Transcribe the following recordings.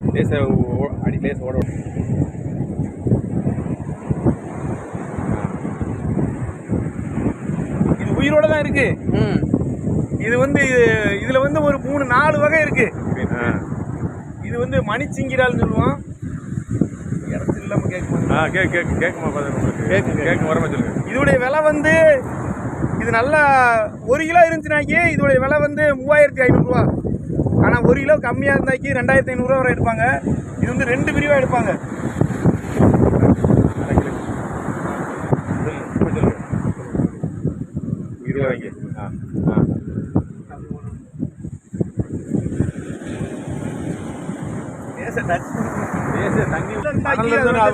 Lace ஓட இது உயிரோட தான் இருக்கு. இது வந்து இதுல வந்து ஒரு 3-4 வகை இருக்கு. இது வந்து மணிச்சிங்கிரால்னு சொல்லுவோம். இடத்துல இல்லாம கேட்குமா? கேட்கும் வர சொல்லுங்க. இதோடைய விலை வந்து இது நல்லா 1 கிலோ இருந்துச்சுனாக்கி இதோடைய விலை வந்து 3500 ரூபா. ஆனால் 1 கிலோ கம்மியாக இருந்தாக்கி 2500 ரூபா வரை எடுப்பாங்க. இது வந்து 2 பிரிவாக எடுப்பாங்க.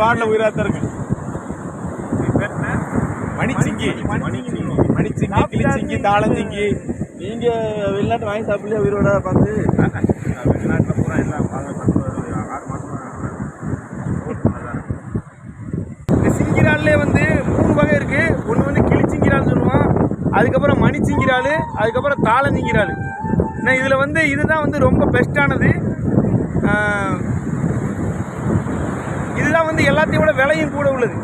வாட்டில் உயிராத்தான் இருக்கு. மணிச்சிங்கி, கிளிச்சிங்கி, தாளஞ்சிங்கி. நீங்க வெளிநாட்டு வாங்கி சாப்பிடலையா உயிரோட பார்த்து? வெளிநாட்டில் பூரா எல்லாம் 6 மாதம். இந்த சிங்கிரால்லே வந்து 3 வகை இருக்கு. ஒன்று வந்து கிளிச்சிங்கிரால்னு சொல்லுவோம், அதுக்கப்புறம் மணிச்சிங்கிரால், அதுக்கப்புறம் தாளஞ்சிங்கிரால். ஏன்னா இதில் வந்து இதுதான் வந்து ரொம்ப பெஸ்ட்டானது. இதுதான் வந்து எல்லாத்தையும் விட விலையும் கூட உள்ளது.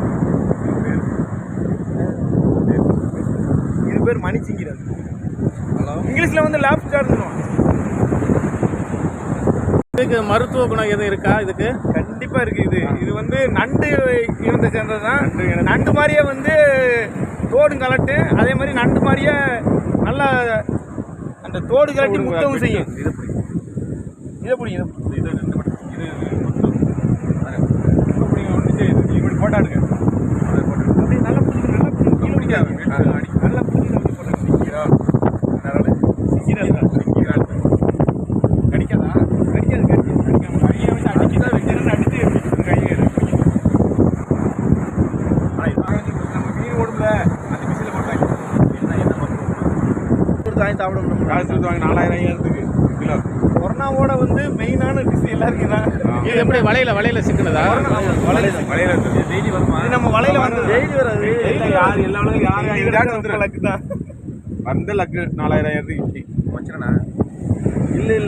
இது பேர் மணிச்சிங்கிரால். இங்கிலீஷ்ல வந்து லாப்ஸ்டர் சொல்லுவோம். இதுக்கு மருத்துவ குணம் எதுவும் இருக்கா? இதுக்கு கண்டிப்பா இருக்கு. இது வந்து நண்டு இனத்தை சேர்ந்தது தான். நண்டு மாதிரியே வந்து தோடு கலட்டு, அதே மாதிரி நண்டு மாதிரியே நல்லா அந்த தோடு கலட்டி முத்தவும் செய்யும். இதை பிடிங்க. போட்டாடுங்க. அப்படி நல்லா பிடிக்கணும். நல்லா பிடிக்கணும். நல்லா பிடிக்கணும். கடிக்காதா? கடிக்காது. கடிக்காம கையை வச்சு அடிச்சுதான் வைக்கிறேன்னு அடிச்சு கையை நம்ம மீன் ஓடும்ல, அந்த மிஷினில் போட்டாங்க. வாங்கி சாப்பிடணும். காசு வாங்க 4000 கிலோ. கொரோனாவோட வந்து மெயினான டிஷ் எல்லாருக்கும் தான். இது எப்படி வலையில சிக்கினதா? வலையில டெய்லி வருமா? நம்ம வலையில வந்து டெய்லி வராது. யார் எல்லா யாரும் வந்து லக்கு தான் வந்து லக்கு 4000 வச்சுக்கணா. இல்லை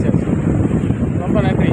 சரி ரொம்ப நன்றி.